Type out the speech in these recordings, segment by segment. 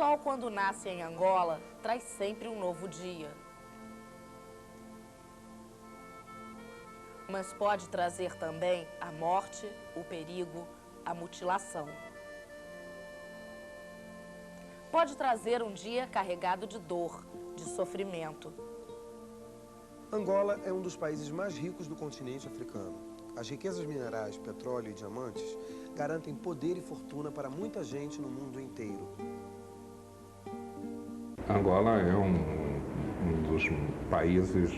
sol, quando nasce em Angola, traz sempre um novo dia. Mas pode trazer também a morte, o perigo, a mutilação. Pode trazer um dia carregado de dor, de sofrimento. Angola é um dos países mais ricos do continente africano. As riquezas minerais, petróleo e diamantes garantem poder e fortuna para muita gente no mundo inteiro. Angola é um dos países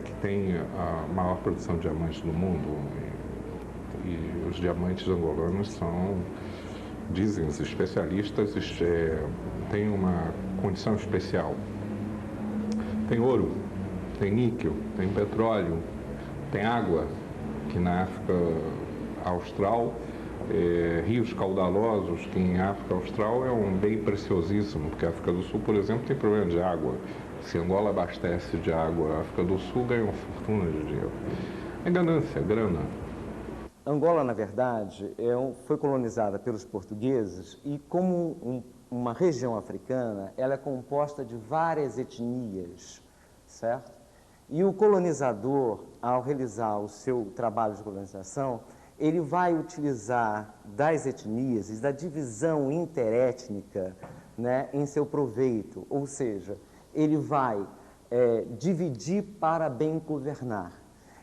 que tem a maior produção de diamantes do mundo. E os diamantes angolanos são, dizem os especialistas, têm uma condição especial. Tem ouro, tem níquel, tem petróleo, tem água, que na África Austral, rios caudalosos, que em África Austral é um bem preciosíssimo, porque a África do Sul, por exemplo, tem problema de água. Se Angola abastece de água, a África do Sul ganha uma fortuna de dinheiro. É ganância, grana. Angola, na verdade, foi colonizada pelos portugueses e, como uma região africana, ela é composta de várias etnias, certo? E o colonizador, ao realizar o seu trabalho de colonização, ele vai utilizar das etnias e da divisão interétnica, né, em seu proveito, ou seja, ele vai dividir para bem governar.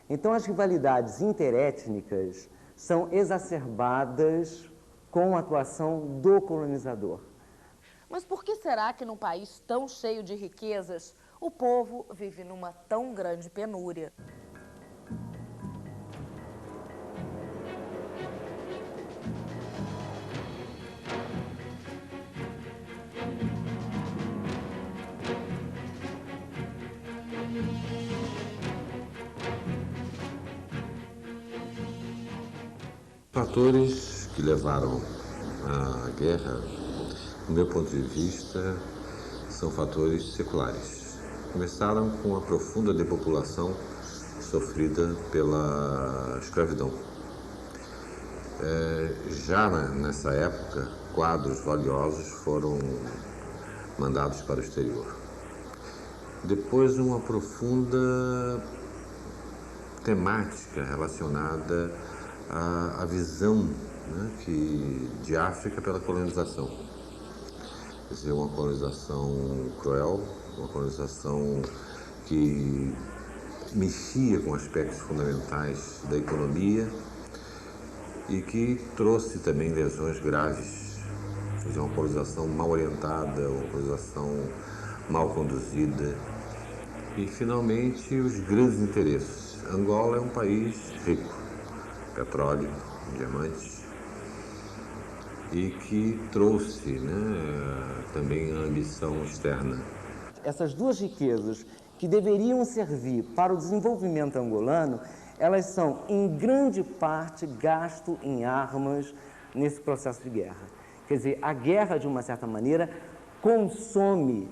Então, as rivalidades interétnicas são exacerbadas com a atuação do colonizador. Mas por que será que num país tão cheio de riquezas, o povo vive numa tão grande penúria? Fatores que levaram à guerra, do meu ponto de vista, são fatores seculares. Começaram com a profunda depopulação sofrida pela escravidão. Já nessa época, quadros valiosos foram mandados para o exterior. Depois, uma profunda temática relacionada à visão, né, de África pela colonização. Quer dizer, uma colonização cruel, uma colonização que mexia com aspectos fundamentais da economia e que trouxe também lesões graves. Quer dizer, uma colonização mal orientada, uma colonização mal conduzida. E, finalmente, os grandes interesses. Angola é um país rico, petróleo, diamantes, e que trouxe, né, também a ambição externa. Essas duas riquezas que deveriam servir para o desenvolvimento angolano, elas são, em grande parte, gasto em armas nesse processo de guerra. Quer dizer, a guerra, de uma certa maneira, consome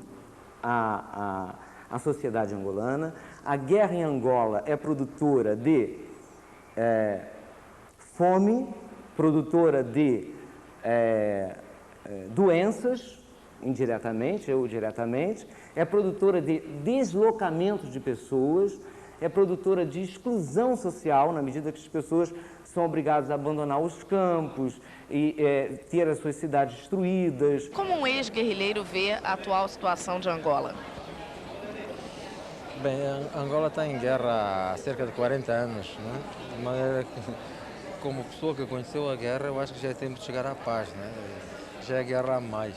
a sociedade angolana. A guerra em Angola é produtora de fome, produtora de doenças, indiretamente ou diretamente, é produtora de deslocamento de pessoas, é produtora de exclusão social, na medida que as pessoas são obrigadas a abandonar os campos e ter as suas cidades destruídas. Como um ex-guerrilheiro vê a atual situação de Angola? Bem, Angola está em guerra há cerca de 40 anos, né? De maneira que, como pessoa que conheceu a guerra, eu acho que já é tempo de chegar à paz, né? Já é guerra a mais.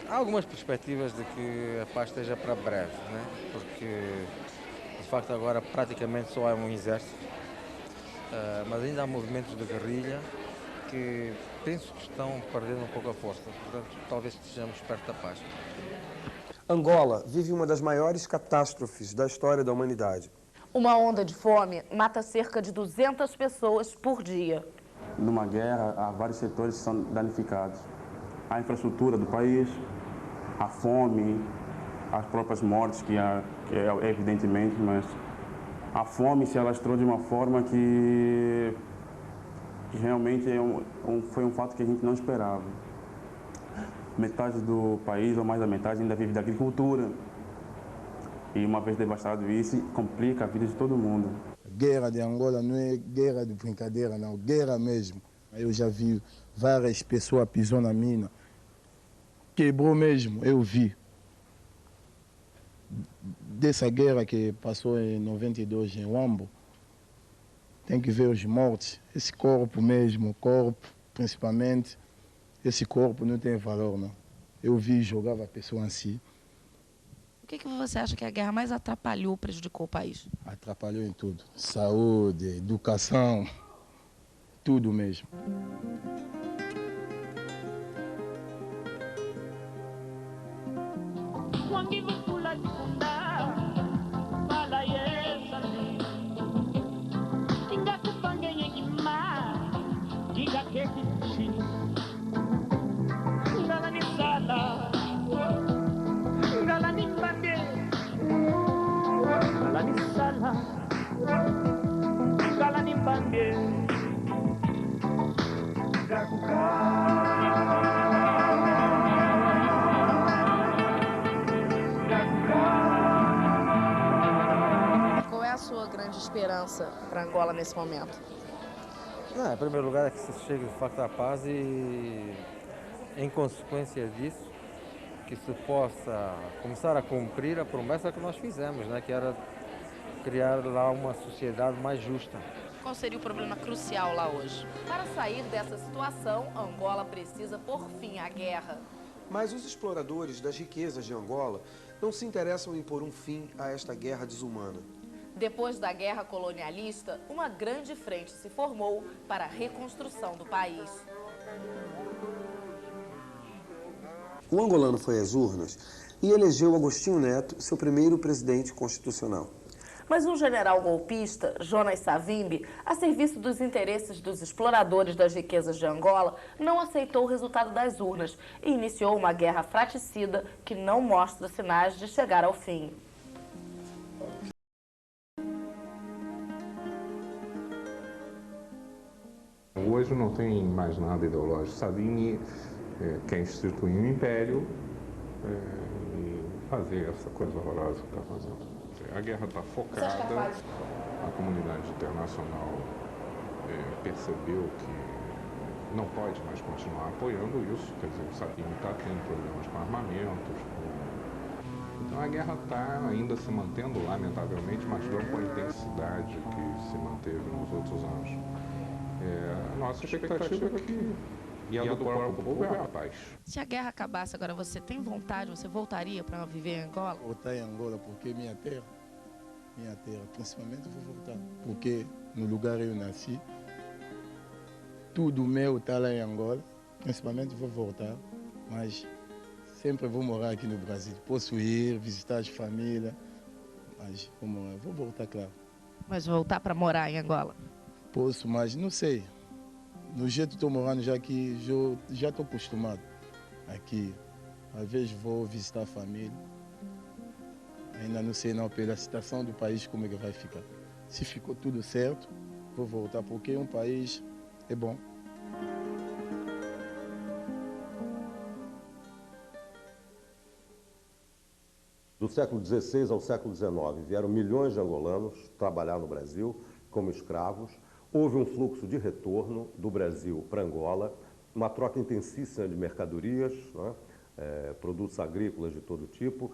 Há algumas perspectivas de que a paz esteja para breve, né? Porque, de facto, agora praticamente só há um exército, mas ainda há movimentos de guerrilha que penso que estão perdendo um pouco a força. Portanto, talvez estejamos perto da paz. Angola vive uma das maiores catástrofes da história da humanidade. Uma onda de fome mata cerca de 200 pessoas por dia. Numa guerra, há vários setores que são danificados. A infraestrutura do país, a fome, as próprias mortes, que é evidentemente, mas a fome se alastrou de uma forma que realmente foi um fato que a gente não esperava. metade do país, ou mais da metade, ainda vive da agricultura. E uma vez devastado isso, complica a vida de todo mundo. A guerra de Angola não é guerra de brincadeira, não, guerra mesmo. Eu já vi várias pessoas pisou na mina, quebrou mesmo, eu vi. Dessa guerra que passou em 92 em Huambo, tem que ver os mortos, esse corpo mesmo, corpo principalmente, esse corpo não tem valor, não. Eu vi, jogava a pessoa assim. O que você acha que a guerra mais atrapalhou, prejudicou o país? Atrapalhou em tudo. Saúde, educação, tudo mesmo. Qual é a sua grande esperança para Angola nesse momento? Em primeiro lugar é que se chegue de facto à paz e, em consequência disso, que se possa começar a cumprir a promessa que nós fizemos, né? Que era criar lá uma sociedade mais justa. Qual seria o problema crucial lá hoje? Para sair dessa situação, Angola precisa pôr fim à guerra. Mas os exploradores das riquezas de Angola não se interessam em pôr um fim a esta guerra desumana. Depois da guerra colonialista, uma grande frente se formou para a reconstrução do país. O angolano foi às urnas e elegeu Agostinho Neto, seu primeiro presidente constitucional. Mas um general golpista, Jonas Savimbi, a serviço dos interesses dos exploradores das riquezas de Angola, não aceitou o resultado das urnas e iniciou uma guerra fratricida que não mostra sinais de chegar ao fim. Hoje não tem mais nada ideológico. Savimbi quer instituir um império e fazer essa coisa horrorosa que está fazendo. A guerra está focada, a comunidade internacional percebeu que não pode mais continuar apoiando isso, quer dizer, o Savimbi está tendo problemas com armamentos. Então a guerra está ainda se mantendo, lamentavelmente, mas não com a intensidade que se manteve nos outros anos. A nossa expectativa é que, e a do próprio povo, é a paz. Se a guerra acabasse agora, você tem vontade, você voltaria para viver em Angola? Voltar em Angola porque minha terra, principalmente vou voltar. Porque no lugar eu nasci, tudo meu está lá em Angola, principalmente vou voltar, mas sempre vou morar aqui no Brasil. Posso ir, visitar as famílias, mas vou voltar, claro. Mas voltar para morar em Angola? Posso, mas não sei. No jeito que estou morando já aqui, já estou acostumado aqui. Às vezes vou visitar a família. Ainda não sei não pela situação do país como é que vai ficar. Se ficou tudo certo, vou voltar, porque um país é bom. Do século XVI ao século XIX, vieram milhões de angolanos trabalhar no Brasil como escravos. Houve um fluxo de retorno do Brasil para Angola, uma troca intensíssima de mercadorias, né? Produtos agrícolas de todo tipo.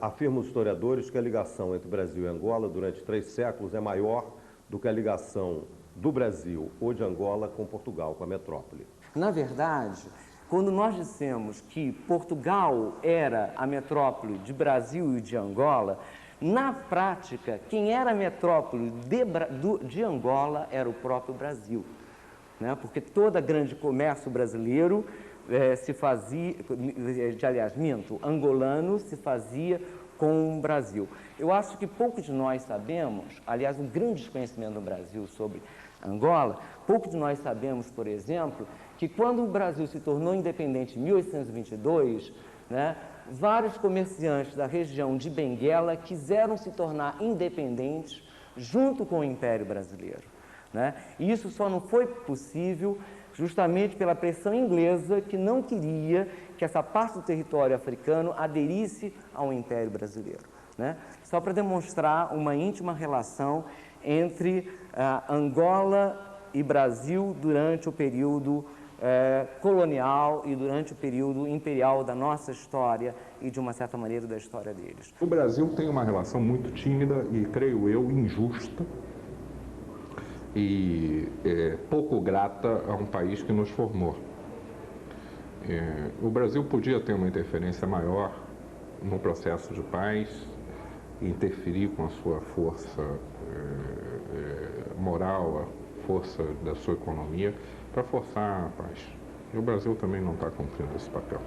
Afirmam os historiadores que a ligação entre Brasil e Angola durante 3 séculos é maior do que a ligação do Brasil ou de Angola com Portugal, com a metrópole. Na verdade, quando nós dissemos que Portugal era a metrópole de Brasil e de Angola, na prática, quem era a metrópole de Angola era o próprio Brasil, né? Porque todo grande comércio brasileiro se fazia, angolano se fazia com o Brasil. Eu acho que pouco de nós sabemos, aliás, um grande desconhecimento no Brasil sobre Angola, pouco de nós sabemos, por exemplo, que quando o Brasil se tornou independente em 1822, né, vários comerciantes da região de Benguela quiseram se tornar independentes junto com o Império Brasileiro, né? E isso só não foi possível justamente pela pressão inglesa que não queria que essa parte do território africano aderisse ao Império Brasileiro, né? Só para demonstrar uma íntima relação entre Angola e Brasil durante o período colonial e durante o período imperial da nossa história e, de uma certa maneira, da história deles. O Brasil tem uma relação muito tímida e, creio eu, injusta e pouco grata a um país que nos formou. O Brasil podia ter uma interferência maior no processo de paz, interferir com a sua força moral, a força da sua economia, para forçar a paz. E o Brasil também não está cumprindo esse papel.